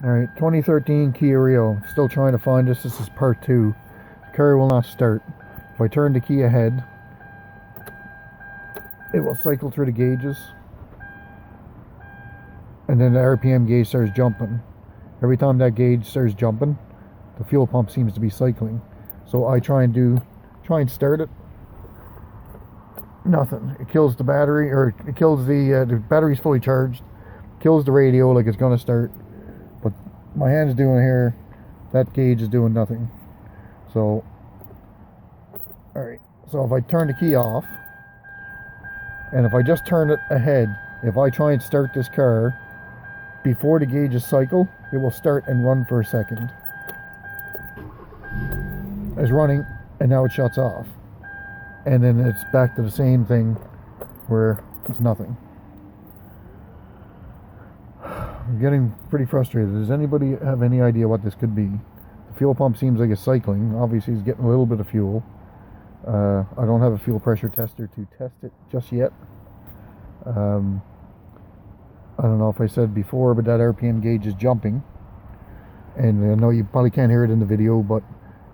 Alright, 2013 Kia Rio. Still trying to find this. This is part 2. The car will not start. If I turn the key ahead, it will cycle through the gauges. And then the RPM gauge starts jumping. Every time that gauge starts jumping, the fuel pump seems to be cycling. So I try and start it. Nothing. It kills the battery, or it kills the battery's fully charged. Kills the radio like it's gonna start. But my hand's doing here, that gauge is doing nothing. So, alright. So if I turn the key off, and if I just turn it ahead, if I try and start this car, before the gauges cycle, it will start and run for a second. It's running, and now it shuts off. And then it's back to the same thing where it's nothing. I'm getting pretty frustrated. Does anybody have any idea what this could be? The fuel pump seems like it's cycling. Obviously it's getting a little bit of fuel. I don't have a fuel pressure tester to test it just yet. I don't know if I said before, but that RPM gauge is jumping. And I know you probably can't hear it in the video, but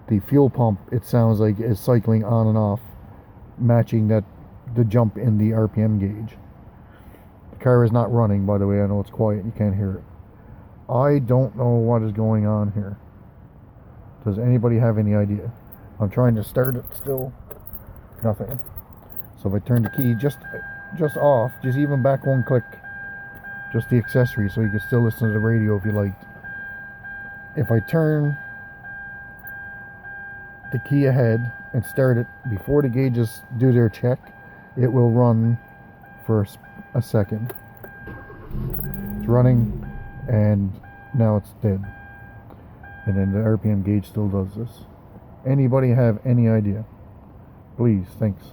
the fuel pump, it sounds like, is cycling on and off, matching the jump in the RPM gauge. The car is not running, by the way. I know it's quiet, you can't hear it. I don't know what is going on here. Does anybody have any idea? I'm trying to start it still. Nothing. So if I turn the key just off, just even back one click, just the accessory, so you can still listen to the radio if you liked. If I turn the key ahead and start it before the gauges do their check, it will run for a second. It's running, and now it's dead. And then the RPM gauge still does this. Anybody have any idea? Please, thanks.